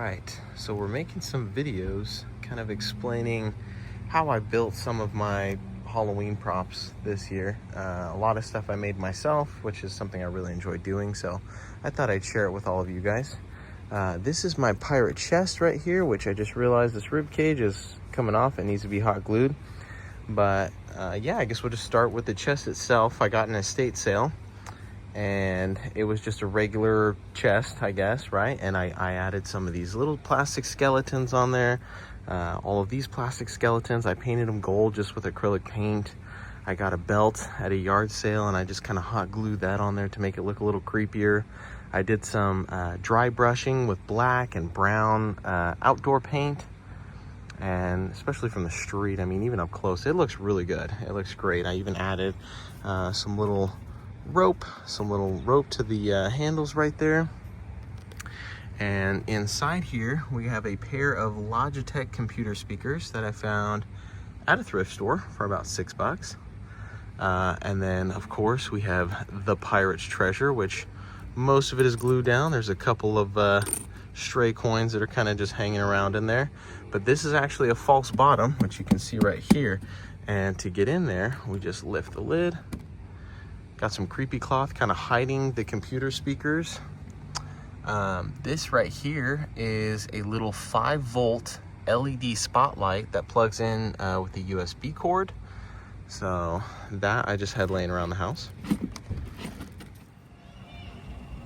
right, so we're making some videos kind of explaining how I built some of my Halloween props this year. A lot of stuff I made myself, which is something I really enjoy doing, so I thought I'd share it with all of you guys. This is my pirate chest right here, which I just realized this rib cage is coming off. It needs to be hot glued. But yeah, I guess we'll just start with the chest itself. I got an estate sale, and it was just a regular chest, I guess, right? And I added some of these little plastic skeletons on there. All of these plastic skeletons, I painted them gold just with acrylic paint. I got a belt at a yard sale, and I just kind of hot glued that on there to make it look a little creepier. I did some dry brushing with black and brown outdoor paint, and especially from the street, I mean, even up close, it looks really good. It looks great. I even added some little rope to the handles right there. And inside here, we have a pair of Logitech computer speakers that I found at a thrift store for about $6. And then, of course, we have the pirate's treasure, which most of it is glued down. There's a couple of stray coins that are kind of just hanging around in there. But this is actually a false bottom, which you can see right here. And to get in there, we just lift the lid. Got some creepy cloth kind of hiding the computer speakers. This right here is a little 5-volt LED spotlight that plugs in with the USB cord. So that I just had laying around the house.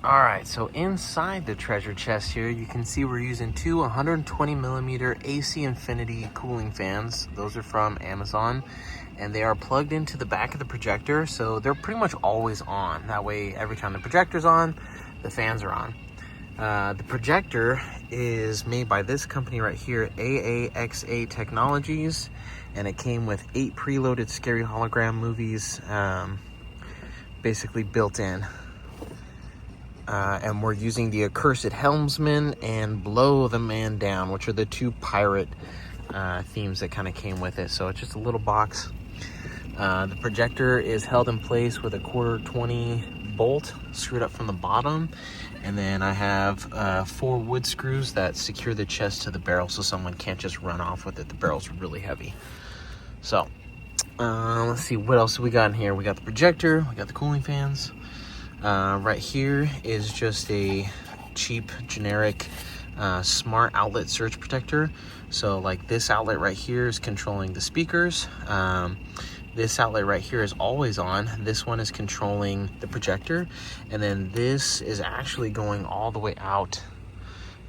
All right, so inside the treasure chest here, you can see we're using two 120 millimeter AC Infinity cooling fans. Those are from Amazon, and they are plugged into the back of the projector, so they're pretty much always on. That way, every time the projector's on, the fans are on. The projector is made by this company right here, AAXA Technologies, and it came with 8 preloaded scary hologram movies basically built in. And we're using the Accursed Helmsman and Blow the Man Down, which are the two pirate themes that kind of came with it. So it's just a little box. The projector is held in place with a 1/4-20 bolt screwed up from the bottom. And then I have 4 wood screws that secure the chest to the barrel so someone can't just run off with it. The barrel's really heavy. So let's see, what else we got in here? We got the projector, we got the cooling fans. Right here is just a cheap, generic, smart outlet surge protector. So like this outlet right here is controlling the speakers. This outlet right here is always on. This one is controlling the projector. And then this is actually going all the way out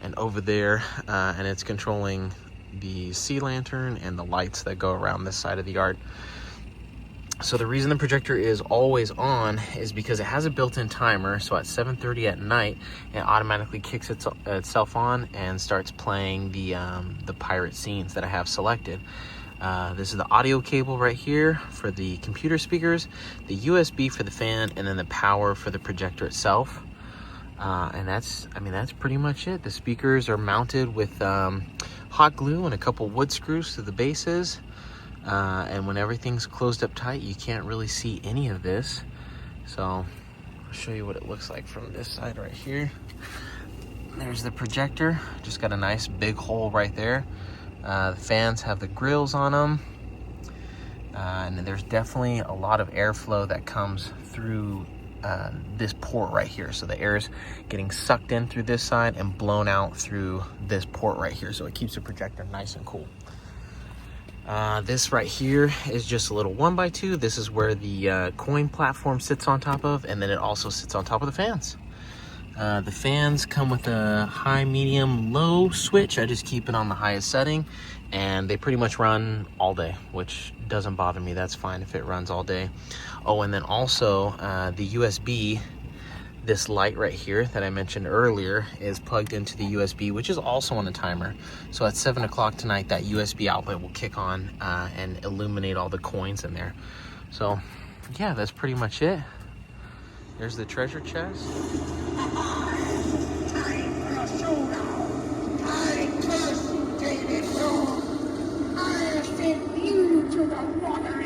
and over there. And it's controlling the sea lantern and the lights that go around this side of the yard. So the reason the projector is always on is because it has a built-in timer. So at 7:30 at night, it automatically kicks itself on and starts playing the pirate scenes that I have selected. This is the audio cable right here for the computer speakers, the USB for the fan, and then the power for the projector itself. And that's pretty much it. The speakers are mounted with hot glue and a couple wood screws to the bases. And when everything's closed up tight, you can't really see any of this. So I'll show you what it looks like from this side right here. There's the projector, just got a nice big hole right there. The fans have the grills on them. And there's definitely a lot of airflow that comes through this port right here. So the air is getting sucked in through this side and blown out through this port right here. So it keeps the projector nice and cool. This right here is just a little 1x2. This is where the coin platform sits on top of, and then it also sits on top of the fans. The fans come with a high, medium, low switch. I just keep it on the highest setting, and they pretty much run all day, which doesn't bother me. That's fine if it runs all day. Oh, and then also the USB, this light right here that I mentioned earlier, is plugged into the USB, which is also on a timer. So at 7 o'clock tonight, that USB outlet will kick on and illuminate all the coins in there. So yeah, that's pretty much it. There's the treasure chest. I curse you, David. I send you to the water.